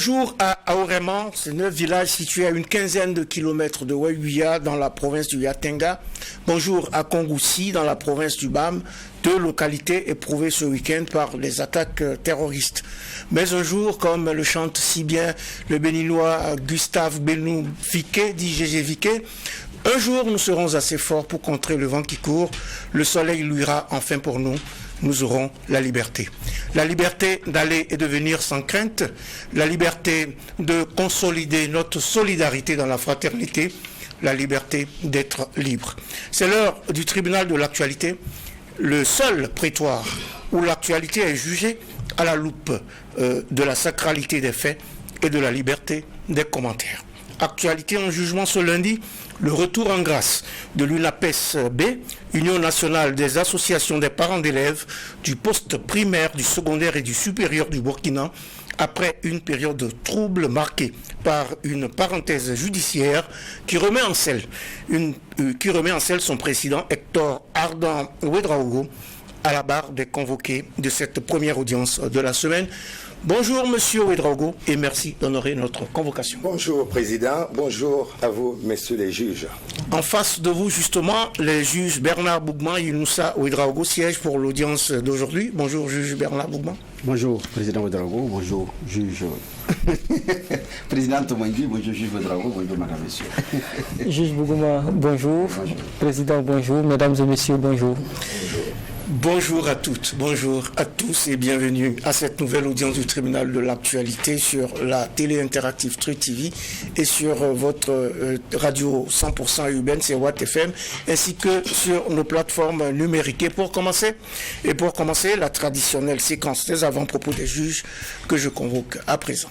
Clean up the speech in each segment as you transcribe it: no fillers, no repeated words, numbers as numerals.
Bonjour à Aoreman, c'est 9 villages situés à une quinzaine de kilomètres de Waïouya dans la province du Yatenga. Bonjour à Kongoussi dans la province du Bam, deux localités éprouvées ce week-end par les attaques terroristes. Mais un jour, comme le chante si bien le béninois Gustave Benou Viquet, dit Gégé Viquet, un jour nous serons assez forts pour contrer le vent qui court, le soleil luira enfin pour nous. Nous aurons la liberté. La liberté d'aller et de venir sans crainte, la liberté de consolider notre solidarité dans la fraternité, la liberté d'être libre. C'est l'heure du tribunal de l'actualité, le seul prétoire où l'actualité est jugée à la loupe de la sacralité des faits et de la liberté des commentaires. Actualité en jugement ce lundi, le retour en grâce de l'UNAPES-B, Union nationale des associations des parents d'élèves du poste primaire, du secondaire et du supérieur du Burkina, après une période de trouble marquée par une parenthèse judiciaire qui remet en selle son président Hector Ardan Ouedraogo à la barre des convoqués de cette première audience de la semaine. Bonjour Monsieur Ouedraogo et merci d'honorer notre convocation. Bonjour Président, bonjour à vous Messieurs les juges. En face de vous justement, les juges Bernard Bougman et Younoussa Ouedraogo siègent pour l'audience d'aujourd'hui. Bonjour juge Bernard Bougman. Bonjour Président Ouedraogo, bonjour juge Président Tomangi, bonjour juge Ouedraogo, bonjour Madame, Messieurs. Juge Bougman, bonjour. Président, bonjour. Mesdames et Messieurs, bonjour. Bonjour à toutes, bonjour à tous et bienvenue à cette nouvelle audience du tribunal de l'actualité sur la télé interactive Truth TV et sur votre radio 100% urbaine, c'est Watt FM, ainsi que sur nos plateformes numériques. Et pour commencer, la traditionnelle séquence des avant-propos des juges que je convoque à présent.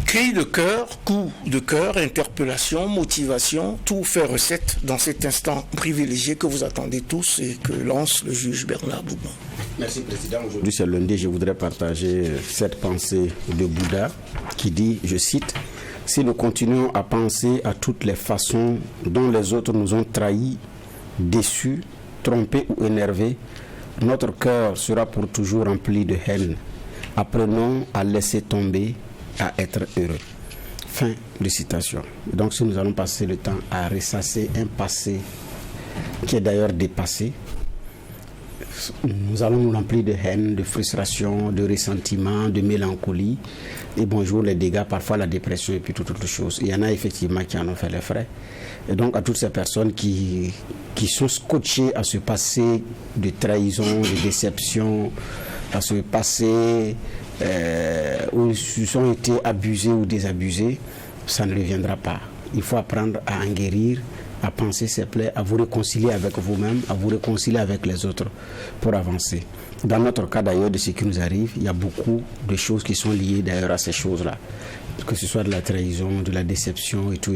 Cri de cœur, coup de cœur, interpellation, motivation, tout fait recette dans cet instant privilégié que vous attendez tous et que lance le juge Bernard Bougman. Merci Président. Aujourd'hui c'est lundi, je voudrais partager cette pensée de Bouddha qui dit, je cite, « Si nous continuons à penser à toutes les façons dont les autres nous ont trahis, déçus, trompés ou énervés, notre cœur sera pour toujours rempli de haine. Apprenons à laisser tomber, à être heureux. » Fin de citation. Donc si nous allons passer le temps à ressasser un passé qui est d'ailleurs dépassé, nous allons nous remplir de haine, de frustration, de ressentiment, de mélancolie. Et bonjour les dégâts, parfois la dépression et puis toute autre chose. Il y en a effectivement qui en ont fait les frais. Et donc à toutes ces personnes qui sont scotchées à ce passé de trahison, de déception, à ce passé où ils ont été abusés ou désabusés, ça ne reviendra pas. Il faut apprendre à en guérir, à penser ses plaies, à vous réconcilier avec vous-même, à vous réconcilier avec les autres pour avancer. Dans notre cas d'ailleurs de ce qui nous arrive, il y a beaucoup de choses qui sont liées d'ailleurs à ces choses-là. Que ce soit de la trahison, de la déception et tout,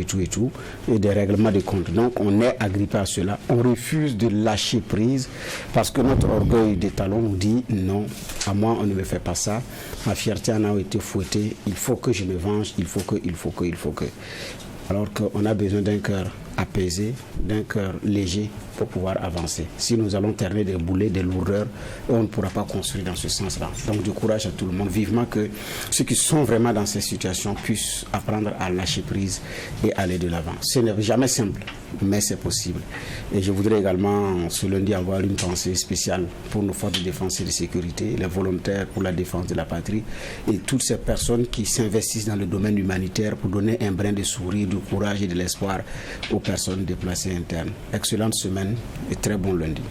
et des règlements de compte. Donc on est agrippé à cela. On refuse de lâcher prise parce que notre orgueil des talons nous dit non, à moi on ne me fait pas ça. Ma fierté en a été fouettée. Il faut que je me venge, il faut que. Alors qu'on a besoin d'un cœur apaisé, d'un cœur léger pour pouvoir avancer. Si nous allons terner des boulets, des lourdeurs, on ne pourra pas construire dans ce sens-là. Donc du courage à tout le monde, vivement que ceux qui sont vraiment dans ces situations puissent apprendre à lâcher prise et aller de l'avant. Ce n'est jamais simple, mais c'est possible. Et je voudrais également ce lundi avoir une pensée spéciale pour nos forces de défense et de sécurité, les volontaires pour la défense de la patrie et toutes ces personnes qui s'investissent dans le domaine humanitaire pour donner un brin de sourire, du courage et de l'espoir aux personnes déplacées internes. Excellente semaine et très bon lundi.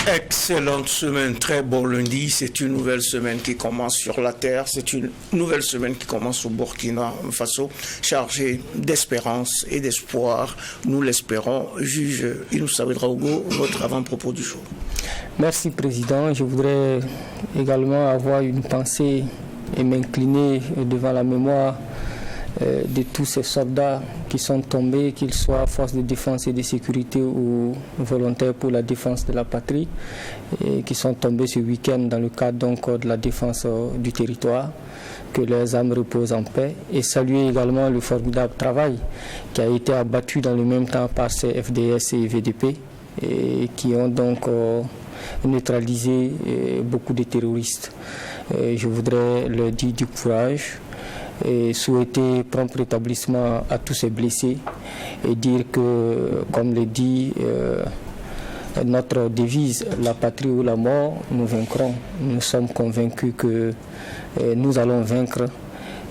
Excellente semaine, très bon lundi. C'est une nouvelle semaine qui commence sur la terre. C'est une nouvelle semaine qui commence au Burkina Faso, chargée d'espérance et d'espoir. Nous l'espérons. Juge Younoussa Ouedraogo, votre avant-propos du jour. Merci Président. Je voudrais également avoir une pensée et m'incliner devant la mémoire de tous ces soldats qui sont tombés, qu'ils soient forces de défense et de sécurité ou volontaires pour la défense de la patrie, et qui sont tombés ce week-end dans le cadre donc de la défense du territoire. Que leurs âmes reposent en paix, et saluer également le formidable travail qui a été abattu dans le même temps par ces FDS et VDP, et qui ont donc neutralisé beaucoup de terroristes. Je voudrais leur dire du courage et souhaiter prompt rétablissement à tous ces blessés, et dire que, comme le dit notre devise, la patrie ou la mort, nous vaincrons. Nous sommes convaincus que nous allons vaincre,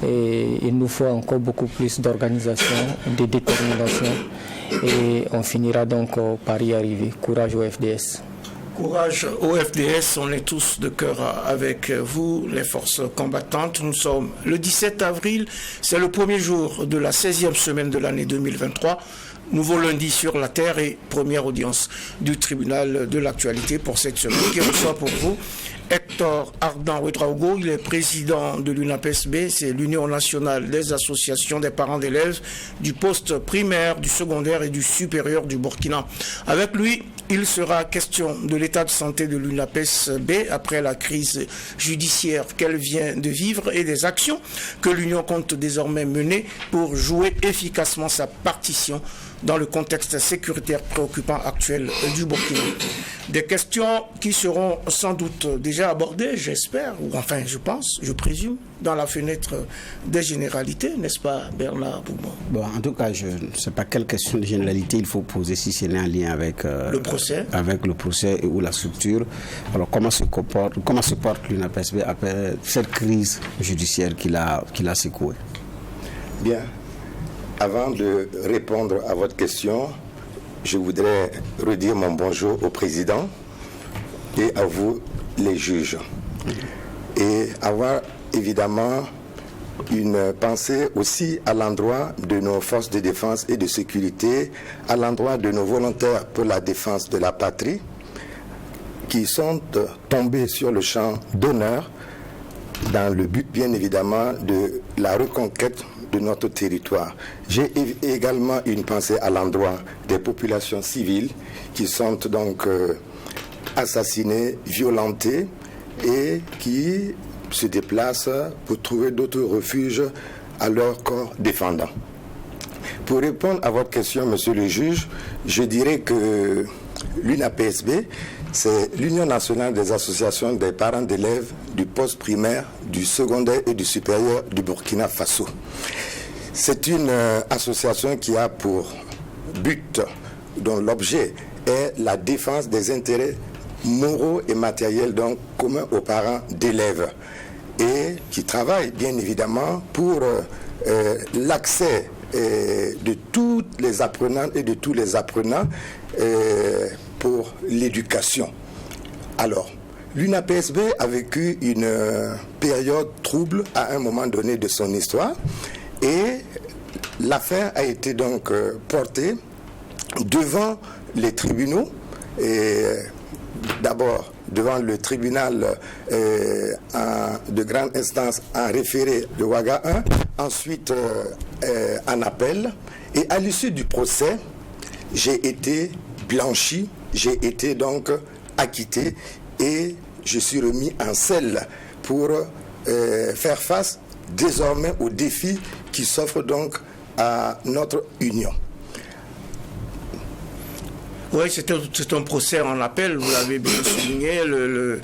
et il nous faut encore beaucoup plus d'organisation, de détermination, et on finira donc par y arriver. Courage au FDS. Courage au FDS, on est tous de cœur avec vous, les forces combattantes. Nous sommes le 17 avril, c'est le premier jour de la 16e semaine de l'année 2023. Nouveau lundi sur la terre et première audience du tribunal de l'actualité pour cette semaine qui reçoit pour vous Hector Ardan Ouedraogo. Il est président de l'UNAPESB, c'est l'Union nationale des associations des parents d'élèves du poste primaire, du secondaire et du supérieur du Burkina. Avec lui, il sera question de l'état de santé de l'UNAPESB après la crise judiciaire qu'elle vient de vivre et des actions que l'Union compte désormais mener pour jouer efficacement sa partition dans le contexte sécuritaire préoccupant actuel du Burkina. Des questions qui seront sans doute déjà abordées, j'espère, ou enfin je pense, je présume, dans la fenêtre des généralités, n'est-ce pas Bernard Bougman? Bon, en tout cas, je ne sais pas quelle question de généralité il faut poser si c'est en lien avec le procès. Avec le procès ou la structure. Alors comment se porte l'UNAPESB après cette crise judiciaire qu'il a secouée? Bien. Avant de répondre à votre question, je voudrais redire mon bonjour au président et à vous, les juges. Et avoir évidemment une pensée aussi à l'endroit de nos forces de défense et de sécurité, à l'endroit de nos volontaires pour la défense de la patrie, qui sont tombés sur le champ d'honneur dans le but, bien évidemment, de la reconquête de notre territoire. J'ai également une pensée à l'endroit des populations civiles qui sont donc assassinées, violentées et qui se déplacent pour trouver d'autres refuges à leur corps défendant. Pour répondre à votre question, monsieur le juge, je dirais que l'UNAPESB, c'est l'Union nationale des associations des parents d'élèves du poste primaire, du secondaire et du supérieur du Burkina Faso. C'est une association qui a pour but, dont l'objet est la défense des intérêts moraux et matériels donc communs aux parents d'élèves et qui travaille bien évidemment pour l'accès de toutes les apprenantes et de tous les apprenants pour l'éducation. Alors, l'UNAPESB a vécu une période trouble à un moment donné de son histoire et l'affaire a été donc portée devant les tribunaux et d'abord devant le tribunal de grande instance en référé de Ouaga 1, ensuite en appel. Et à l'issue du procès, j'ai été blanchi, j'ai été donc acquitté et je suis remis en selle pour faire face désormais aux défis qui s'offrent donc à notre union. Oui, c'est un procès en appel, vous l'avez bien souligné, le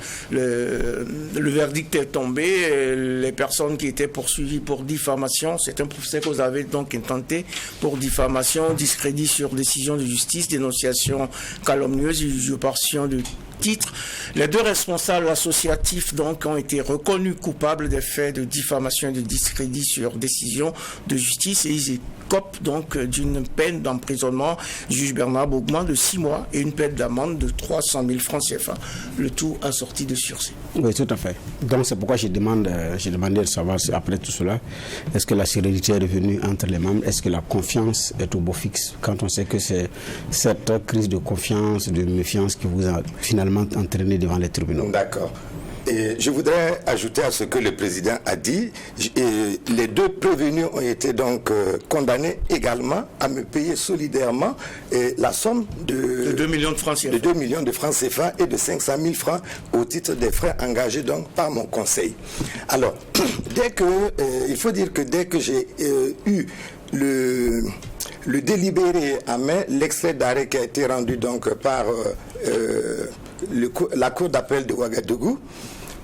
verdict est tombé, les personnes qui étaient poursuivies pour diffamation, c'est un procès que vous avez donc intenté pour diffamation, discrédit sur décision de justice, dénonciation calomnieuse, usurpation de titre. Les deux responsables associatifs donc ont été reconnus coupables des faits de diffamation et de discrédit sur décision de justice et ils écopent donc d'une peine d'emprisonnement, juge Bernard Bougman, de 6 mois et une peine d'amende de 300 000 francs CFA, le tout assorti de sursis. Oui, tout à fait. Donc c'est pourquoi j'ai demandé de savoir si, après tout cela, est-ce que la sérénité est revenue entre les membres, est-ce que la confiance est au beau fixe, quand on sait que c'est cette crise de confiance, de méfiance qui vous a finalement entraîné devant les tribunaux. D'accord. Et je voudrais ajouter à ce que le président a dit, les deux prévenus ont été donc condamnés également à me payer solidairement la somme de 2 millions de francs CFA. De 2 millions de francs CFA et de 500 000 francs au titre des frais engagés donc par mon conseil. Alors, il faut dire que dès que j'ai eu le délibéré à main, l'extrait d'arrêt qui a été rendu donc par la cour d'appel de Ouagadougou,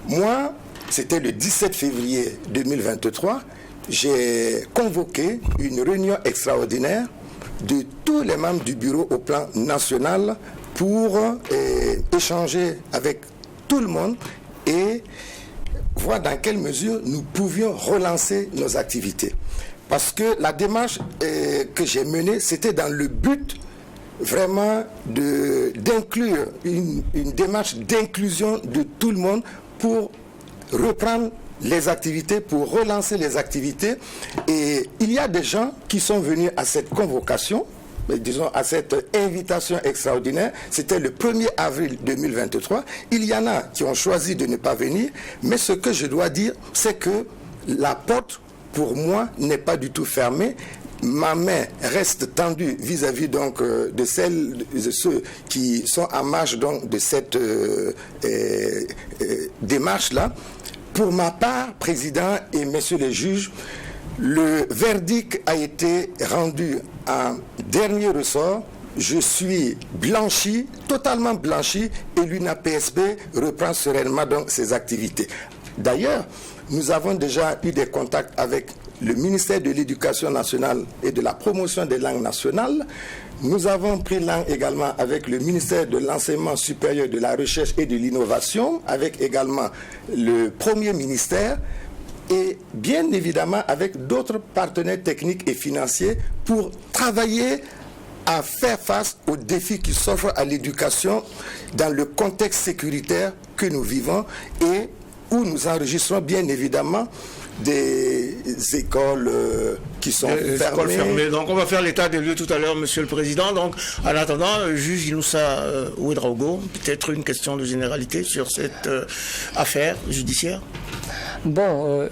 moi, c'était le 17 février 2023, j'ai convoqué une réunion extraordinaire de tous les membres du bureau au plan national pour échanger avec tout le monde et voir dans quelle mesure nous pouvions relancer nos activités. Parce que la démarche que j'ai menée, c'était dans le but vraiment d'inclure une démarche d'inclusion de tout le monde pour reprendre les activités, pour relancer les activités. Et il y a des gens qui sont venus à cette convocation, disons à cette invitation extraordinaire. C'était le 1er avril 2023. Il y en a qui ont choisi de ne pas venir, mais ce que je dois dire, c'est que la porte, pour moi, n'est pas du tout fermée. Ma main reste tendue vis-à-vis donc de ceux qui sont en marge donc de cette démarche-là. Pour ma part, Président et Messieurs les juges, le verdict a été rendu en dernier ressort. Je suis blanchi, totalement blanchi, et l'UNAPSP reprend sereinement donc ses activités. D'ailleurs, nous avons déjà eu des contacts avec le ministère de l'Éducation nationale et de la promotion des langues nationales. Nous avons pris langue également avec le ministère de l'Enseignement supérieur, de la Recherche et de l'Innovation, avec également le Premier ministère et bien évidemment avec d'autres partenaires techniques et financiers pour travailler à faire face aux défis qui s'offrent à l'éducation dans le contexte sécuritaire que nous vivons et où nous enregistrons bien évidemment des écoles qui sont fermées. Donc on va faire l'état des lieux tout à l'heure, Monsieur le Président. Donc en attendant, juge Inoussa Ouedraogo, peut-être une question de généralité sur cette affaire judiciaire. Bon,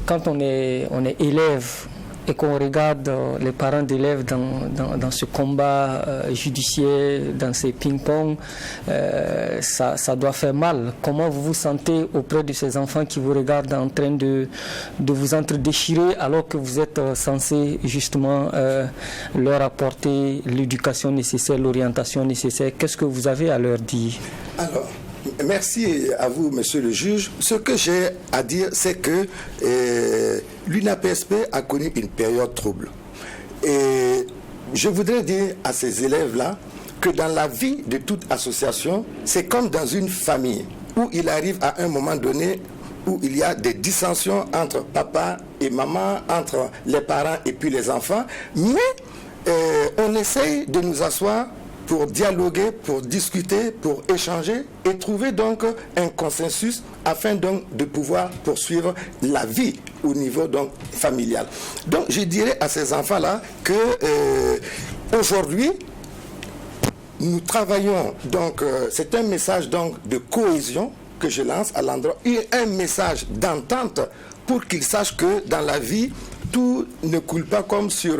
quand on est élève et qu'on regarde les parents d'élèves dans ce combat judiciaire, dans ces ping-pong, ça doit faire mal. Comment vous vous sentez auprès de ces enfants qui vous regardent en train de vous entre-déchirer alors que vous êtes censé justement leur apporter l'éducation nécessaire, l'orientation nécessaire? Qu'est-ce que vous avez à leur dire? Alors, merci à vous, monsieur le juge. Ce que j'ai à dire, c'est que l'UNAPSP a connu une période trouble. Et je voudrais dire à ces élèves-là que dans la vie de toute association, c'est comme dans une famille où il arrive à un moment donné où il y a des dissensions entre papa et maman, entre les parents et puis les enfants. Mais on essaye de nous asseoir pour dialoguer, pour discuter, pour échanger et trouver donc un consensus afin donc de pouvoir poursuivre la vie au niveau donc familial. Donc je dirais à ces enfants-là que aujourd'hui nous travaillons donc c'est un message donc de cohésion que je lance à l'endroit et un message d'entente pour qu'ils sachent que dans la vie tout ne coule pas comme sur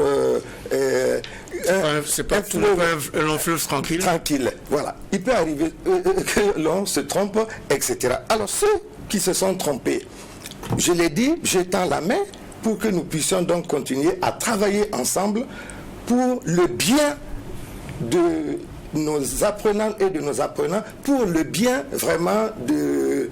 c'est pas un long fleuve tranquille. Tranquille, voilà. Il peut arriver que l'on se trompe, etc. Alors ceux qui se sont trompés, je l'ai dit, je tends la main pour que nous puissions donc continuer à travailler ensemble pour le bien de nos apprenants et de nos apprenants, pour le bien vraiment de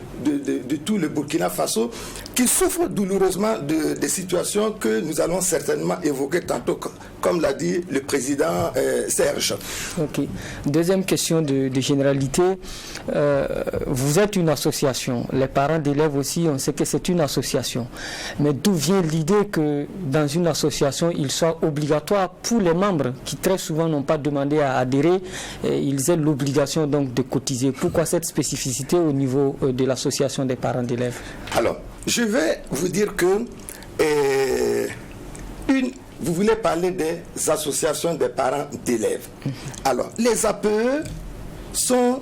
tout le Burkina Faso, qui souffre douloureusement des situations que nous allons certainement évoquer tantôt, comme l'a dit le président Serge. Ok. Deuxième question de généralité. Vous êtes une association. Les parents d'élèves aussi, on sait que c'est une association. Mais d'où vient l'idée que dans une association, il soit obligatoire pour les membres qui très souvent n'ont pas demandé à adhérer, ils aient l'obligation donc de cotiser? Pourquoi cette spécificité au niveau de l'association des parents d'élèves? Alors, je vais vous dire que vous voulez parler des associations des parents d'élèves. Alors, les APE sont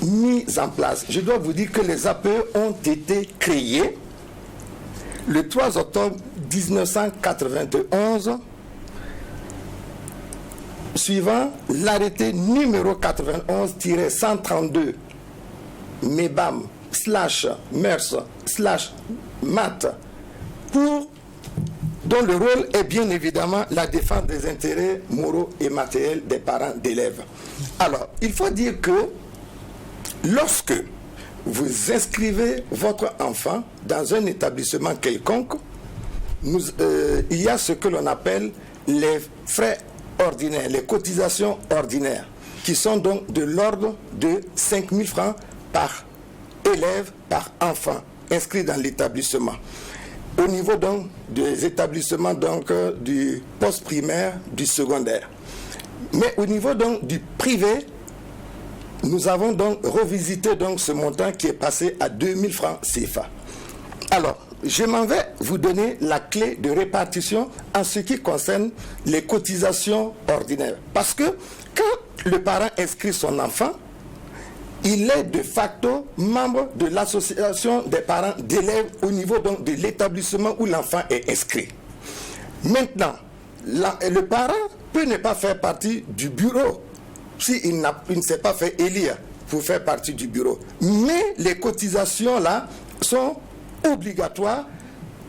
mis en place. Je dois vous dire que les APE ont été créés le 3 octobre 1991, suivant l'arrêté numéro 91-132 MEBAM/MERS/MAT, dont le rôle est bien évidemment la défense des intérêts moraux et matériels des parents d'élèves. Alors, il faut dire que lorsque vous inscrivez votre enfant dans un établissement quelconque, il y a ce que l'on appelle les frais ordinaires, les cotisations ordinaires, qui sont donc de l'ordre de 5 000 francs par élève, par enfant inscrit dans l'établissement. Au niveau donc des établissements donc, du post-primaire, du secondaire. Mais au niveau donc du privé, nous avons donc revisité donc ce montant qui est passé à 2 000 francs CFA. Alors, je m'en vais vous donner la clé de répartition en ce qui concerne les cotisations ordinaires. Parce que quand le parent inscrit son enfant, il est de facto membre de l'association des parents d'élèves au niveau donc de l'établissement où l'enfant est inscrit. Maintenant, le parent peut ne pas faire partie du bureau s'il ne s'est pas fait élire pour faire partie du bureau. Mais les cotisations là sont obligatoires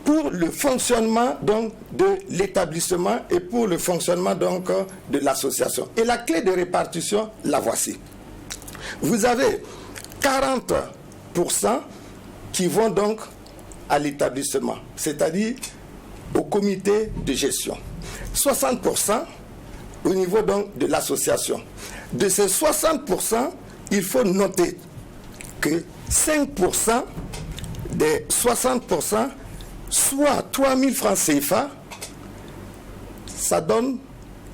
pour le fonctionnement donc de l'établissement et pour le fonctionnement donc de l'association. Et la clé de répartition, la voici. Vous avez 40% qui vont donc à l'établissement, c'est-à-dire au comité de gestion. 60% au niveau donc de l'association. De ces 60%, il faut noter que 5% des 60%, soit 3 000 francs CFA, ça donne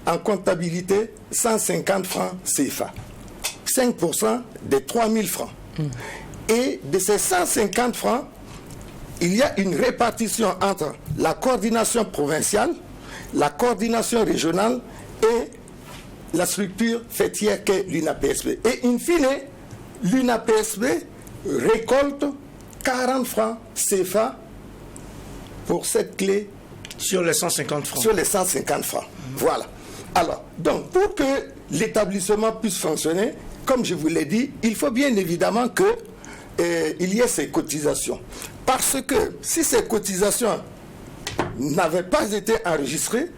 en comptabilité 150 francs CFA. 5% des 3 000 francs. Et de ces 150 francs, il y a une répartition entre la coordination provinciale, la coordination régionale et la structure fêtière qu'est l'UNAPSB. Et in fine, l'UNAPSB récolte 40 francs CFA pour cette clé. Sur les 150 francs. Sur les 150 francs. Voilà. Alors, donc, pour que l'établissement puisse fonctionner, comme je vous l'ai dit, il faut bien évidemment qu'il y ait ces cotisations. Parce que si ces cotisations n'avaient pas été enregistrées,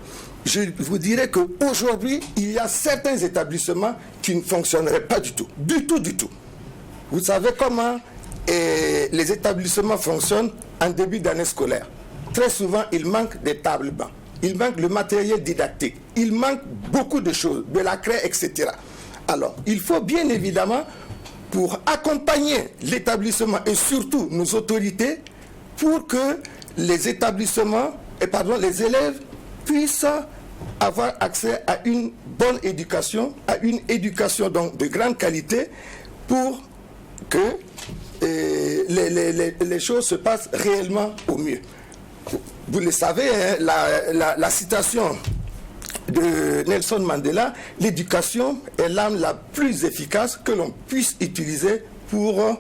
je vous dirais qu'aujourd'hui, il y a certains établissements qui ne fonctionneraient pas du tout. Du tout, du tout. Vous savez comment les établissements fonctionnent en début d'année scolaire. Très souvent, il manque des tables bancs. Il manque le matériel didactique. Il manque beaucoup de choses, de la craie, etc. Alors, il faut bien évidemment, pour accompagner l'établissement et surtout nos autorités, pour que les établissements, les élèves puissent avoir accès à une bonne éducation, à une éducation donc de grande qualité, pour que les choses se passent réellement au mieux. Vous le savez, hein, la citation de Nelson Mandela, l'éducation est l'arme la plus efficace que l'on puisse utiliser pour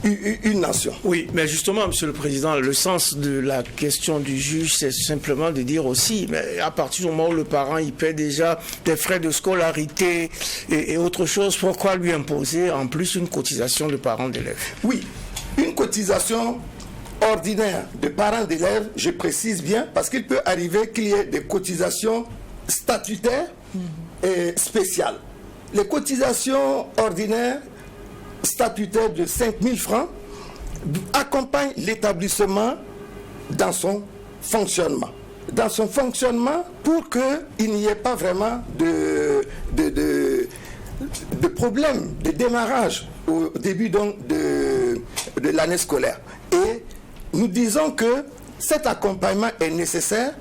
une nation. Oui, mais justement, Monsieur le Président, le sens de la question du juge, c'est simplement de dire aussi, mais à partir du moment où le parent il paie déjà des frais de scolarité et autre chose, pourquoi lui imposer en plus une cotisation de parents d'élèves? Oui, une cotisation ordinaire de parents d'élèves, je précise bien, parce qu'il peut arriver qu'il y ait des cotisations statutaires et spéciales. Les cotisations ordinaires statutaires de 5 000 francs accompagnent l'établissement dans son fonctionnement. Dans son fonctionnement pour qu'il n'y ait pas vraiment de problème de démarrage au début donc de l'année scolaire. Et nous disons que cet accompagnement est nécessaire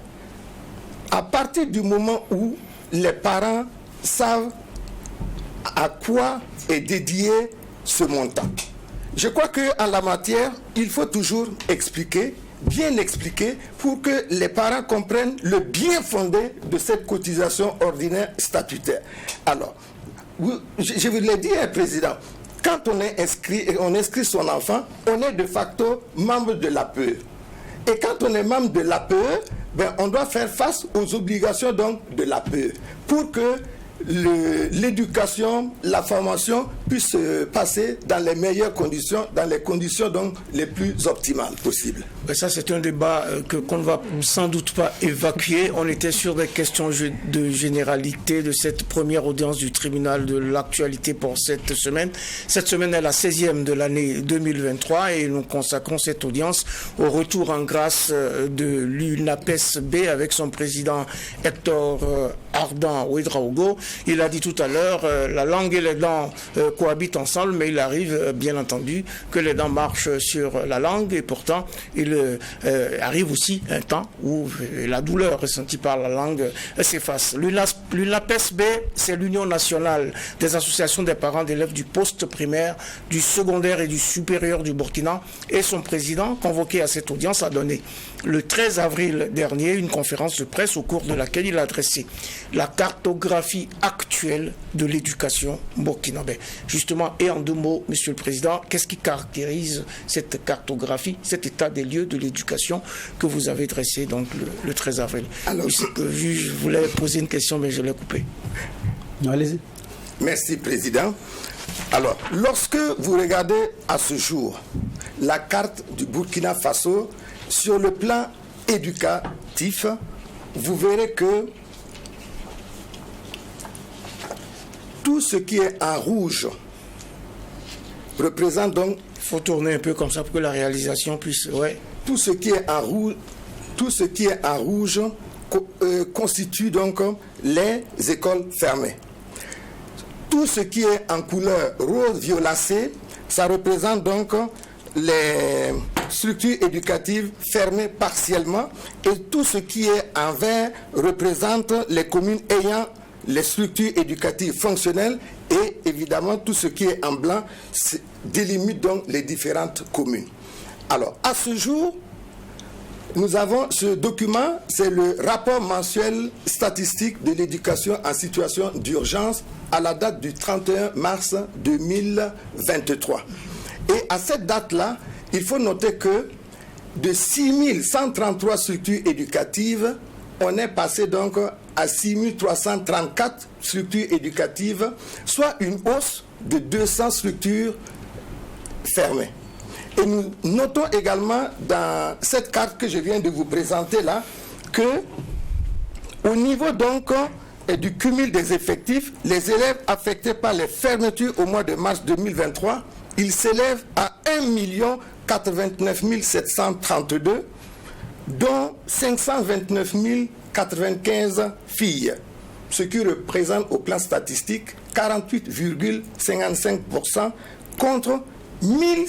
à partir du moment où les parents savent à quoi est dédié ce montant. Je crois qu'en la matière, il faut toujours expliquer, bien expliquer, pour que les parents comprennent le bien fondé de cette cotisation ordinaire statutaire. Alors, je vous l'ai dit, Président, quand on est inscrit et on inscrit son enfant, on est de facto membre de l'APE. Et quand on est membre de l'APE, on doit faire face aux obligations donc, de l'APE pour que l'éducation, la formation puisse se passer dans les meilleures conditions, dans les conditions donc les plus optimales possibles. Ça, c'est un débat qu'on ne va sans doute pas évacuer. On était sur des questions de généralité de cette première audience du tribunal de l'actualité pour cette semaine. Cette semaine est la 16e de l'année 2023 et nous consacrons cette audience au retour en grâce de l'UNAPES-B avec son président Hector Ardan Ouedraogo. Il a dit tout à l'heure, la langue et les dents cohabitent ensemble, mais il arrive bien entendu que les dents marchent sur la langue et pourtant il arrive aussi un temps où la douleur ressentie par la langue s'efface. L'UNAPES-B, c'est l'Union nationale des associations des parents d'élèves du poste primaire, du secondaire et du supérieur du Burkina, et son président, convoqué à cette audience, a donné le 13 avril dernier une conférence de presse au cours de laquelle il a dressé la cartographie actuelle de l'éducation burkinabé. Justement, et en 2 mots, Monsieur le Président, qu'est-ce qui caractérise cette cartographie, cet état des lieux de l'éducation que vous avez dressé donc le 13 avril? Alors, je voulais poser une question, mais je l'ai coupée. Allez-y. Merci, Président. Alors, lorsque vous regardez à ce jour la carte du Burkina Faso, sur le plan éducatif, vous verrez que tout ce qui est en rouge représente donc... Il faut tourner un peu comme ça pour que la réalisation puisse... Ouais. Tout ce qui est en rouge, constitue donc les écoles fermées. Tout ce qui est en couleur rose violacée, ça représente donc les structures éducatives fermées partiellement, et tout ce qui est en vert représente les communes ayant les structures éducatives fonctionnelles, et évidemment tout ce qui est en blanc délimite donc les différentes communes. Alors, à ce jour, nous avons ce document, c'est le rapport mensuel statistique de l'éducation en situation d'urgence à la date du 31 mars 2023. Et à cette date-là, il faut noter que de 6133 structures éducatives, on est passé donc à 6334 structures éducatives, soit une hausse de 200 structures fermées. Et nous notons également dans cette carte que je viens de vous présenter là, que au niveau donc du cumul des effectifs, les élèves affectés par les fermetures au mois de mars 2023, ils s'élèvent à 1 089 732, dont 529 095 filles, ce qui représente au plan statistique 48,55% contre 1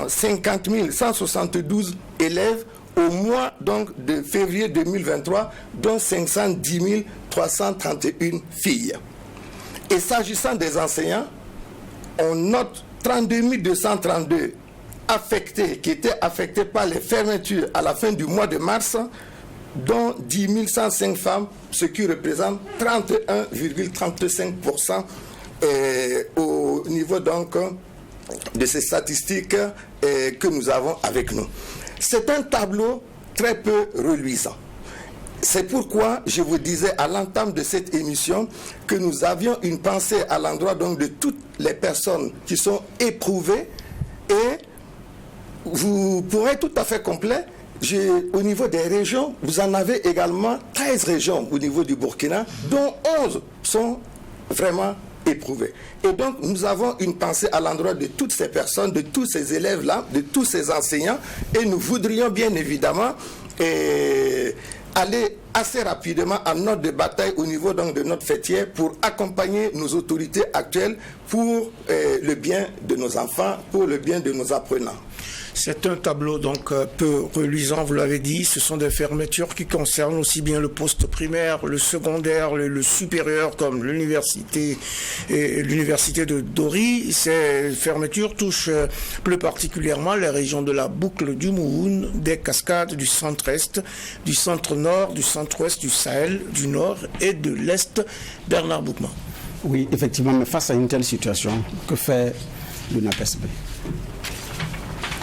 050 172 élèves au mois donc de février 2023, dont 510 331 filles. Et s'agissant des enseignants, on note 32 232 affectés, qui étaient affectés par les fermetures à la fin du mois de mars, dont 10 105 femmes, ce qui représente 31,35% au niveau donc de ces statistiques que nous avons avec nous. C'est un tableau très peu reluisant. C'est pourquoi je vous disais à l'entame de cette émission que nous avions une pensée à l'endroit donc de toutes les personnes qui sont éprouvées, et vous pourrez être tout à fait complet. Au niveau des régions, vous en avez également 13 régions au niveau du Burkina, dont 11 sont vraiment éprouvés. Et donc, nous avons une pensée à l'endroit de toutes ces personnes, de tous ces élèves-là, de tous ces enseignants, et nous voudrions bien évidemment aller assez rapidement en ordre de bataille au niveau donc de notre fêtière pour accompagner nos autorités actuelles pour le bien de nos enfants, pour le bien de nos apprenants. C'est un tableau donc peu reluisant, vous l'avez dit. Ce sont des fermetures qui concernent aussi bien le poste primaire, le secondaire, le supérieur, comme l'université de Dori. Ces fermetures touchent plus particulièrement les régions de la boucle du Mouhoun, des Cascades, du centre-est, du centre-nord, du centre-ouest, du Sahel, du nord et de l'est. Bernard Boukman. Oui, effectivement, mais face à une telle situation, que fait l'UNAPESB?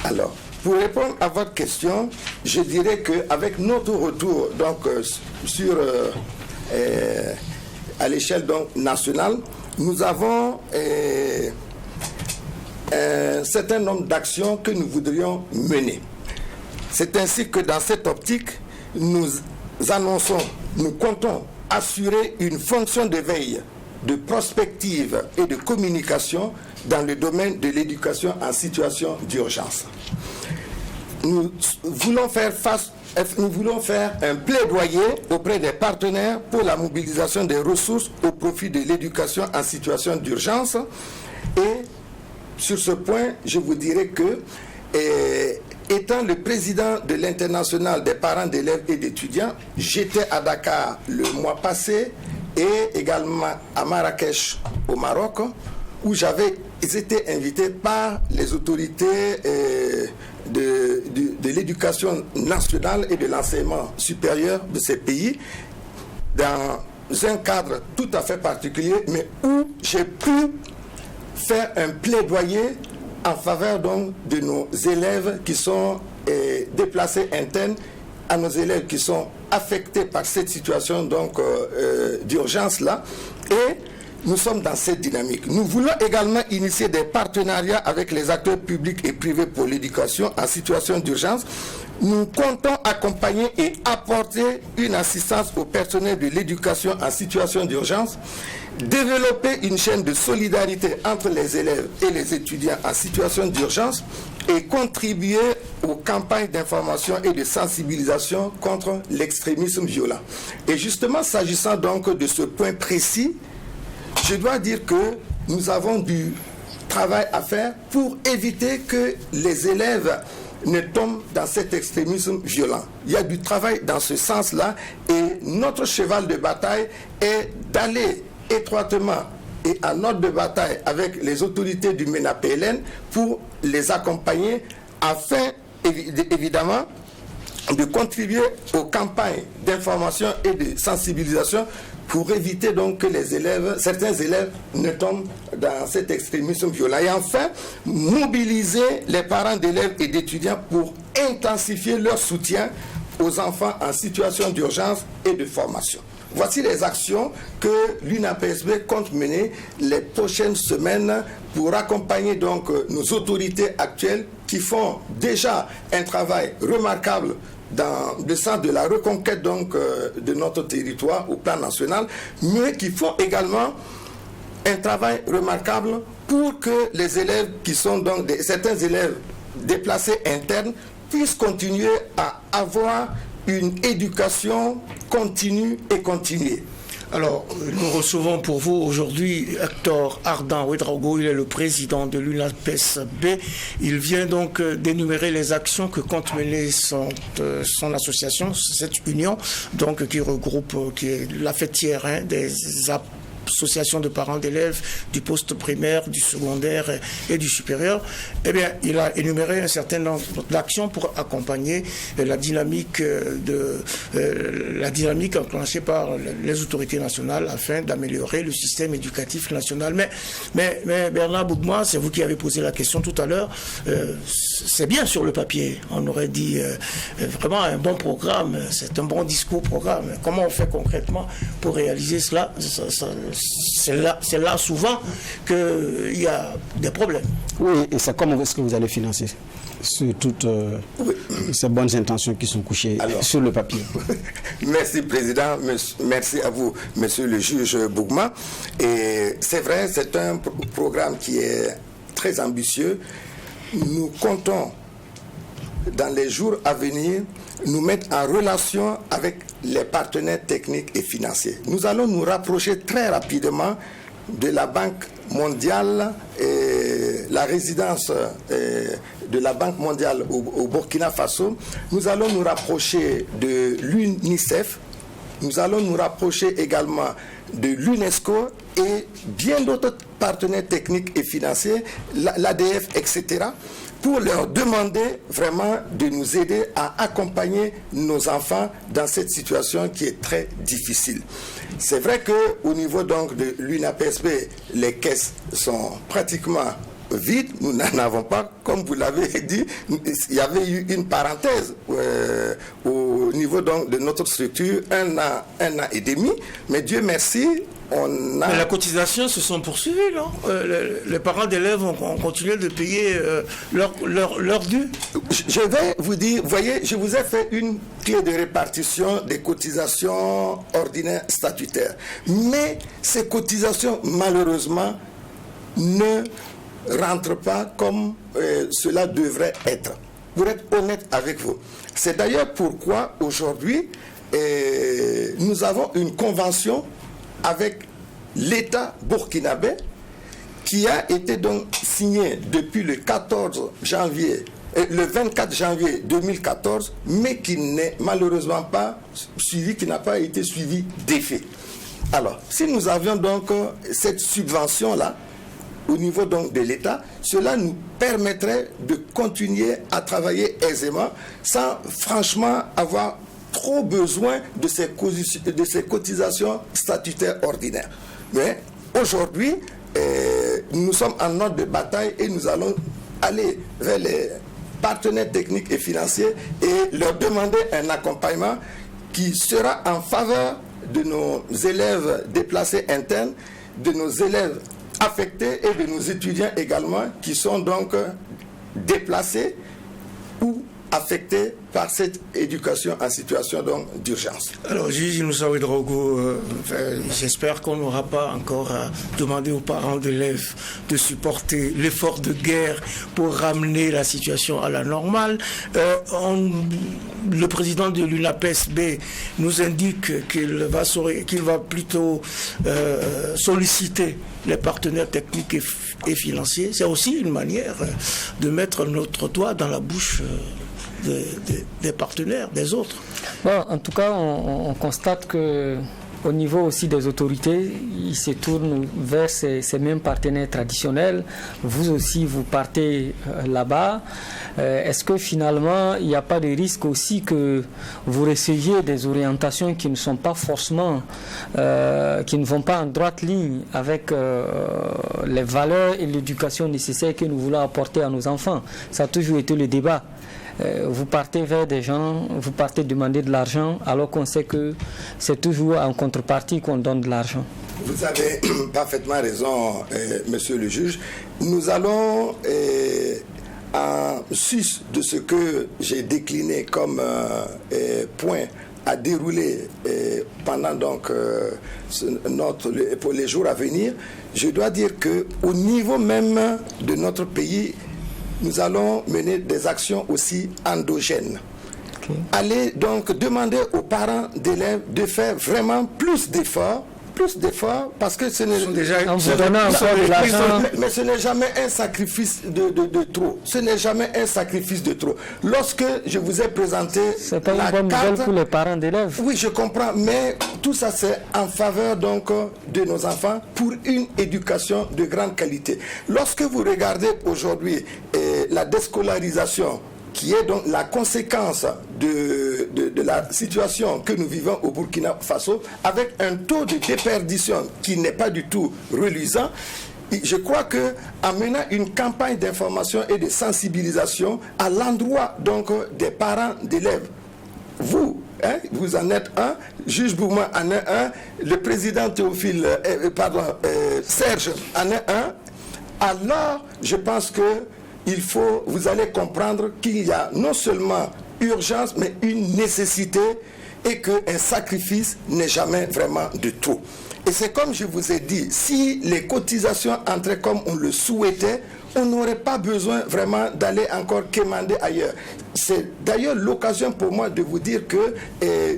Alors, pour répondre à votre question, je dirais qu'avec notre retour donc, à l'échelle nationale, nous avons un certain nombre d'actions que nous voudrions mener. C'est ainsi que dans cette optique, nous annonçons, nous comptons assurer une fonction de veille, de prospective et de communication dans le domaine de l'éducation en situation d'urgence. Nous voulons faire un plaidoyer auprès des partenaires pour la mobilisation des ressources au profit de l'éducation en situation d'urgence. Et sur ce point, je vous dirais que, étant le président de l'International des parents d'élèves et d'étudiants, j'étais à Dakar le mois passé et également à Marrakech au Maroc, où j'avais été invité par les autorités de l'éducation nationale et de l'enseignement supérieur de ces pays, dans un cadre tout à fait particulier, mais où j'ai pu faire un plaidoyer en faveur donc de nos élèves qui sont déplacés internes, à nos élèves qui sont affectés par cette situation donc d'urgence là, et nous sommes dans cette dynamique. Nous voulons également initier des partenariats avec les acteurs publics et privés pour l'éducation en situation d'urgence. Nous comptons accompagner et apporter une assistance au personnel de l'éducation en situation d'urgence, développer une chaîne de solidarité entre les élèves et les étudiants en situation d'urgence et contribuer aux campagnes d'information et de sensibilisation contre l'extrémisme violent. Et justement, s'agissant donc de ce point précis, je dois dire que nous avons du travail à faire pour éviter que les élèves ne tombent dans cet extrémisme violent. Il y a du travail dans ce sens-là et notre cheval de bataille est d'aller étroitement et en ordre de bataille avec les autorités du MENA-PLN pour les accompagner afin, évidemment, de contribuer aux campagnes d'information et de sensibilisation pour éviter donc que certains élèves ne tombent dans cet extrémisme violent. Et enfin, mobiliser les parents d'élèves et d'étudiants pour intensifier leur soutien aux enfants en situation d'urgence et de formation. Voici les actions que l'UNAPESB compte mener les prochaines semaines pour accompagner donc nos autorités actuelles qui font déjà un travail remarquable dans le sens de la reconquête donc de notre territoire au plan national, mais qui font également un travail remarquable pour que les élèves qui sont donc certains élèves déplacés internes puissent continuer à avoir une éducation continue et continuée. Alors, nous recevons pour vous aujourd'hui Hector Ardan Ouedraogo, il est le président de l'UNAPESB. Il vient donc d'énumérer les actions que compte mener son association, cette union, donc qui regroupe, qui est la fêtière des associations de parents d'élèves du poste primaire, du secondaire et du supérieur. Eh bien, il a énuméré un certain nombre d'actions pour accompagner la dynamique enclenchée par les autorités nationales afin d'améliorer le système éducatif national. Mais Bernard Bougma, c'est vous qui avez posé la question tout à l'heure. C'est bien sur le papier. On aurait dit vraiment un bon programme. C'est un bon discours-programme. Comment on fait concrètement pour réaliser cela? C'est là souvent qu'il y a des problèmes. Oui, et c'est comment est-ce que vous allez financer sur toutes ces bonnes intentions qui sont couchées sur le papier? Merci, Président. Merci à vous, Monsieur le juge Bougma. Et c'est vrai, c'est un programme qui est très ambitieux. Nous comptons, dans les jours à venir, nous mettre en relation avec les partenaires techniques et financiers. Nous allons nous rapprocher très rapidement de la Banque mondiale et la résidence de la Banque mondiale au Burkina Faso. Nous allons nous rapprocher de l'UNICEF. Nous allons nous rapprocher également de l'UNESCO et bien d'autres partenaires techniques et financiers, l'ADF, etc., pour leur demander vraiment de nous aider à accompagner nos enfants dans cette situation qui est très difficile. C'est vrai qu'au niveau donc de l'UNAPSB, les caisses sont pratiquement vides, nous n'en avons pas, comme vous l'avez dit, il y avait eu une parenthèse au niveau donc de notre structure, un an et demi, mais Dieu merci, Mais la cotisation se sont poursuivies, non les parents d'élèves ont continué de payer leur dû. Je vais vous dire, voyez, je vous ai fait une clé de répartition des cotisations ordinaires statutaires. Mais ces cotisations, malheureusement, ne rentrent pas comme cela devrait être. Pour être honnête avec vous. C'est d'ailleurs pourquoi aujourd'hui, nous avons une convention avec l'État burkinabé qui a été donc signée depuis le 24 janvier 2014, mais qui n'est malheureusement pas suivi, qui n'a pas été suivi d'effet. Alors, si nous avions donc cette subvention-là, au niveau donc de l'État, cela nous permettrait de continuer à travailler aisément sans franchement avoir trop besoin de ces cotisations statutaires ordinaires. Mais aujourd'hui, nous sommes en ordre de bataille et nous allons aller vers les partenaires techniques et financiers et leur demander un accompagnement qui sera en faveur de nos élèves déplacés internes, de nos élèves affectés et de nos étudiants également qui sont donc déplacés ou affectés par cette éducation en situation d'urgence. Alors, juge Inoussa Ouedraogo, j'espère qu'on n'aura pas encore à demander aux parents d'élèves de supporter l'effort de guerre pour ramener la situation à la normale. Le président de l'UNAPSB nous indique qu'il va plutôt solliciter les partenaires techniques et financiers. C'est aussi une manière de mettre notre doigt dans la bouche des partenaires, des autres. Bon, en tout cas, on constate que au niveau aussi des autorités, ils se tournent vers ces mêmes partenaires traditionnels. Vous aussi, vous partez là-bas. Est-ce que finalement, il n'y a pas de risque aussi que vous receviez des orientations qui ne sont pas forcément, qui ne vont pas en droite ligne avec les valeurs et l'éducation nécessaire que nous voulons apporter à nos enfants? Ça a toujours été le débat. Vous partez vers des gens, vous partez demander de l'argent, alors qu'on sait que c'est toujours en contrepartie qu'on donne de l'argent. Vous avez parfaitement raison, monsieur le juge. Nous allons, en sus de ce que j'ai décliné comme point à dérouler pendant donc pour les jours à venir, je dois dire qu'au niveau même de notre pays, nous allons mener des actions aussi endogènes. Okay. Allez donc demander aux parents d'élèves de faire vraiment plus d'efforts, parce que ce n'est mais ce n'est jamais un sacrifice de trop. Ce n'est jamais un sacrifice de trop. Lorsque je vous ai présenté c'est pas une bonne nouvelle pour les parents d'élèves. Oui, je comprends, mais tout ça c'est en faveur donc de nos enfants pour une éducation de grande qualité. Lorsque vous regardez aujourd'hui la déscolarisation, qui est donc la conséquence de la situation que nous vivons au Burkina Faso, avec un taux de déperdition qui n'est pas du tout reluisant, je crois qu'en menant une campagne d'information et de sensibilisation à l'endroit donc des parents d'élèves, vous en êtes un, juge Bouma en est un, le président Théophile, Serge en est un, alors je pense que vous allez comprendre qu'il y a non seulement urgence, mais une nécessité et qu'un sacrifice n'est jamais vraiment de trop. Et c'est comme je vous ai dit, si les cotisations entraient comme on le souhaitait, on n'aurait pas besoin vraiment d'aller encore quémander ailleurs. C'est d'ailleurs l'occasion pour moi de vous dire que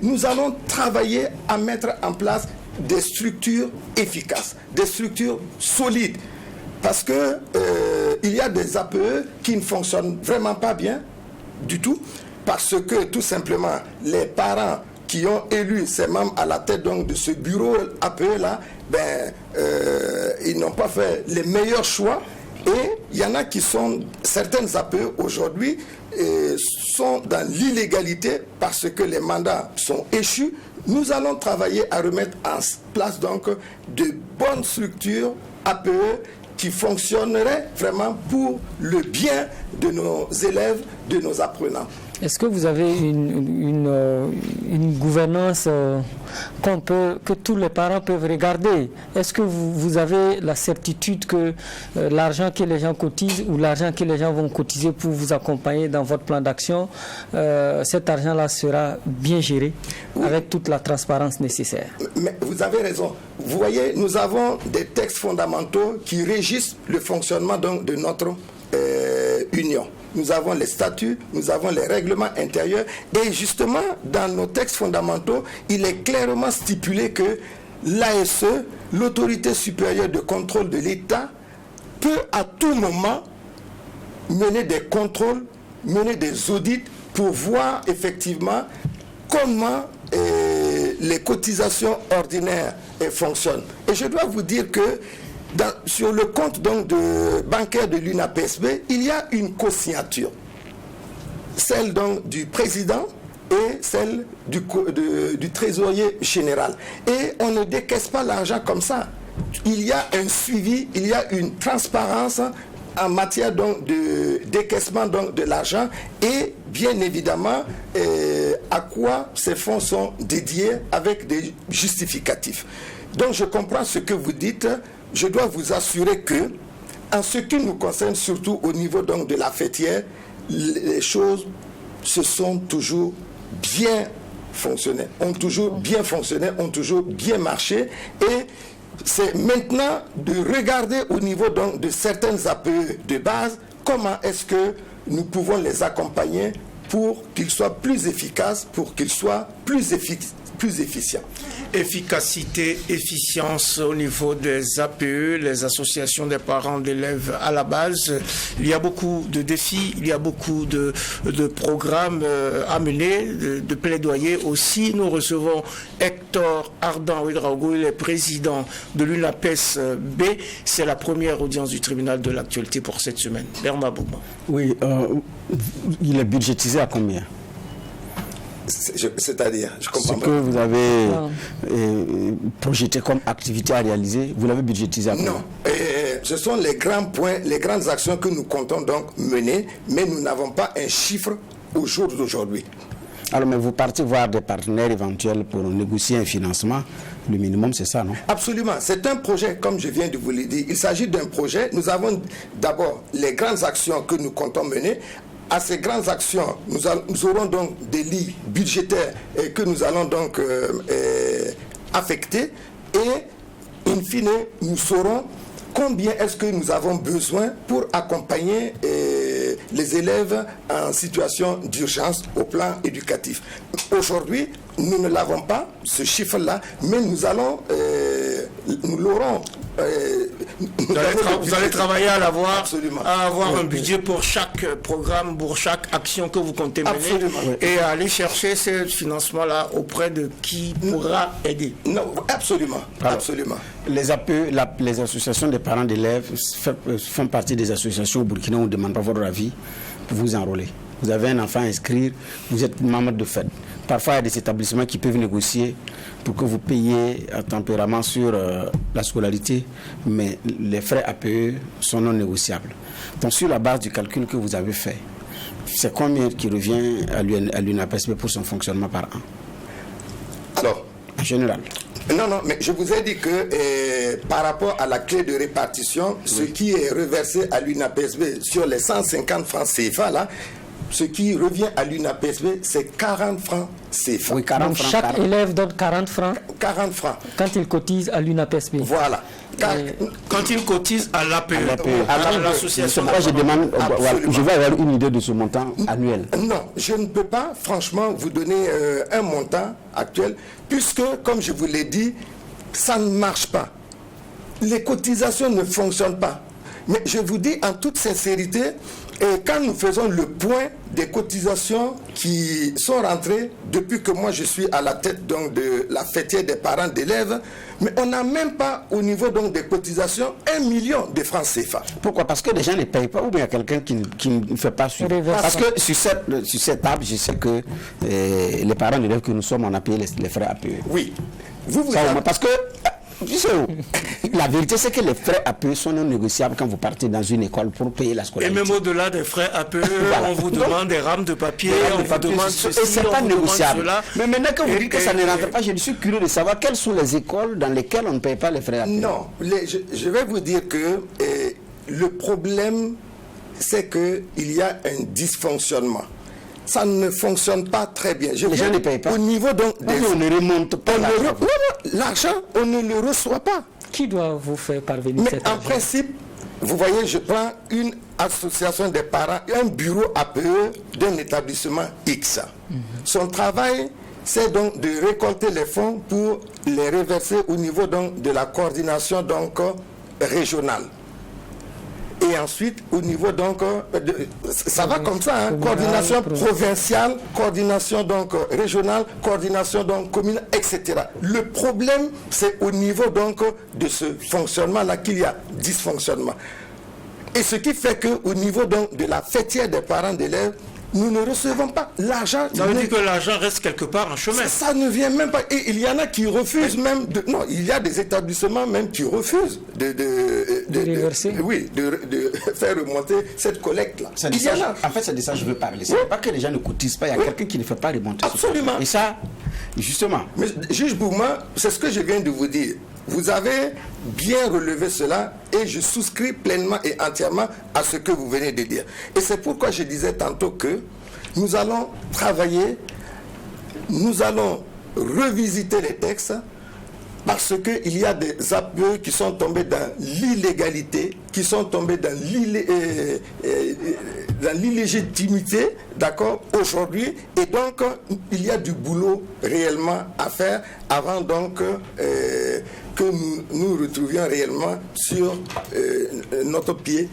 nous allons travailler à mettre en place des structures efficaces, des structures solides. Parce que il y a des APE qui ne fonctionnent vraiment pas bien du tout, parce que tout simplement les parents qui ont élu ces membres à la tête donc, de ce bureau APE-là, ils n'ont pas fait les meilleurs choix. Et il y en a qui sont, certaines APE aujourd'hui, sont dans l'illégalité parce que les mandats sont échus. Nous allons travailler à remettre en place donc de bonnes structures APE qui fonctionneraient vraiment pour le bien de nos élèves, de nos apprenants. Est-ce que vous avez une gouvernance que tous les parents peuvent regarder? Est-ce que vous avez la certitude que l'argent que les gens cotisent ou l'argent que les gens vont cotiser pour vous accompagner dans votre plan d'action, cet argent-là sera bien géré avec toute la transparence nécessaire? Mais vous avez raison. Vous voyez, nous avons des textes fondamentaux qui régissent le fonctionnement donc, de notre union. Nous avons les statuts, nous avons les règlements intérieurs et justement dans nos textes fondamentaux, il est clairement stipulé que l'ASE, l'autorité supérieure de contrôle de l'État, peut à tout moment mener des contrôles, mener des audits pour voir effectivement comment les cotisations ordinaires fonctionnent. Et je dois vous dire que sur le compte donc, bancaire de l'UNAPSB, il y a une co-signature. Celle donc, du président et celle du trésorier général. Et on ne décaisse pas l'argent comme ça. Il y a un suivi, il y a une transparence en matière donc, de décaissement donc, de l'argent et bien évidemment à quoi ces fonds sont dédiés avec des justificatifs. Donc je comprends ce que vous dites. Je dois vous assurer que, en ce qui nous concerne, surtout au niveau donc de la fêtière, les choses se sont toujours bien fonctionnées, ont toujours bien fonctionné, ont toujours bien marché. Et c'est maintenant de regarder au niveau donc de certaines APE de base, comment est-ce que nous pouvons les accompagner pour qu'ils soient plus efficaces, pour qu'ils soient plus efficients. Efficacité, efficience au niveau des APE, les associations des parents d'élèves à la base. Il y a beaucoup de défis, il y a beaucoup de programmes à mener, de plaidoyer aussi. Nous recevons Hector Ardan-Ouedraogo, il est président de l'UNAPES-B. C'est la première audience du tribunal de l'actualité pour cette semaine. Bernard Bougman. Oui, il est budgétisé à combien? C'est-à-dire, je comprends ce pas. que vous avez projeté comme activité à réaliser, vous l'avez budgétisé à combien? Non, ce sont les grands points, les grandes actions que nous comptons donc mener, mais nous n'avons pas un chiffre au jour d'aujourd'hui. Alors, mais vous partez voir des partenaires éventuels pour négocier un financement. Le minimum, c'est ça, non? Absolument. C'est un projet, comme je viens de vous le dire. Il s'agit d'un projet. Nous avons d'abord les grandes actions que nous comptons mener. À ces grandes actions, nous aurons donc des lits budgétaires que nous allons donc affecter et, in fine, nous saurons combien est-ce que nous avons besoin pour accompagner les élèves en situation d'urgence au plan éducatif. Aujourd'hui, nous ne l'avons pas, ce chiffre-là, mais nous allons, nous l'aurons. Vous allez travailler à l'avoir, Absolument. à avoir un budget pour chaque programme, pour chaque action que vous comptez mener. Absolument. Et à aller chercher ce financement-là auprès de qui pourra aider. Non, absolument. Alors, absolument. Les APE, les associations des parents d'élèves font partie des associations au Burkina où on ne demande pas votre avis pour vous enrôler. Vous avez un enfant à inscrire, vous êtes membre de fait. Parfois, il y a des établissements qui peuvent négocier pour que vous payiez à tempérament sur la scolarité, mais les frais APE sont non négociables. Donc, sur la base du calcul que vous avez fait, c'est combien qui revient à l'UNAPSB pour son fonctionnement par an? Alors, en général. Non, mais je vous ai dit que par rapport à la clé de répartition, ce qui est reversé à l'UNAPSB sur les 150 francs CFA, là, ce qui revient à l'UNAPSB, c'est 40 francs CFA. Oui, 40 Donc francs. chaque élève donne 40 francs 40 francs. quand il cotise à l'UNAPSB. Voilà. Quand ils cotisent à l'APE, À l'association. Moi, je demande, Absolument. je vais avoir une idée de ce montant annuel. Non, je ne peux pas franchement vous donner un montant actuel, puisque, comme je vous l'ai dit, ça ne marche pas. Les cotisations ne fonctionnent pas. Mais je vous dis en toute sincérité, Et quand nous faisons le point des cotisations qui sont rentrées depuis que moi je suis à la tête donc de la fêtière des parents d'élèves, mais on n'a même pas au niveau donc des cotisations 1 million de francs CFA. Pourquoi? Parce que les gens ne payent pas ou bien il y a quelqu'un qui ne fait pas suivre. Parce que sur cette table, je sais que les parents d'élèves que nous sommes, on a payé les frais APE. Oui. Parce que la vérité, c'est que les frais APE sont non négociables quand vous partez dans une école pour payer la scolarité. Et même au-delà des frais APE, voilà. On vous demande des rames de papier, on vous demande ceci, et c'est pas négociable. Cela. Mais maintenant que vous dites que ça ne rentre pas, je suis curieux de savoir quelles sont les écoles dans lesquelles on ne paye pas les frais APE. Non, je vais vous dire que le problème, c'est qu'il y a un dysfonctionnement. Ça ne fonctionne pas très bien. Les gens ne payent pas. Au niveau donc on ne remonte pas l'argent, on ne le reçoit pas. Qui doit vous faire parvenir cet argent? En principe, vous voyez, je prends une association des parents, un bureau APE d'un établissement X. Son travail, c'est donc de récolter les fonds pour les reverser au niveau donc de la coordination donc régionale. Et ensuite, au niveau donc, ça va comme ça, hein, coordination provinciale, coordination donc régionale, coordination donc communale, etc. Le problème, c'est au niveau donc de ce fonctionnement-là qu'il y a dysfonctionnement. Et ce qui fait qu'au niveau donc de la fêtière des parents d'élèves, nous ne recevons pas l'argent. Ça veut dire que l'argent reste quelque part en chemin. Ça ne vient même pas. Et il y en a qui refusent même de... Non, il y a des établissements même qui refusent de reverser. Oui, de faire remonter cette collecte-là. En fait, c'est de ça que je veux parler. C'est pas que les gens ne cotisent pas, il y a quelqu'un qui ne fait pas remonter. Absolument. Et ça, justement. Mais juge Bouma, c'est ce que je viens de vous dire. Vous avez bien relevé cela et je souscris pleinement et entièrement à ce que vous venez de dire. Et c'est pourquoi je disais tantôt que nous allons travailler, nous allons revisiter les textes parce qu'il y a des APE qui sont tombés dans l'illégalité, qui sont tombés dans l'illégitimité, d'accord, aujourd'hui. Et donc, il y a du boulot réellement à faire avant donc que nous nous retrouvions réellement sur notre pied.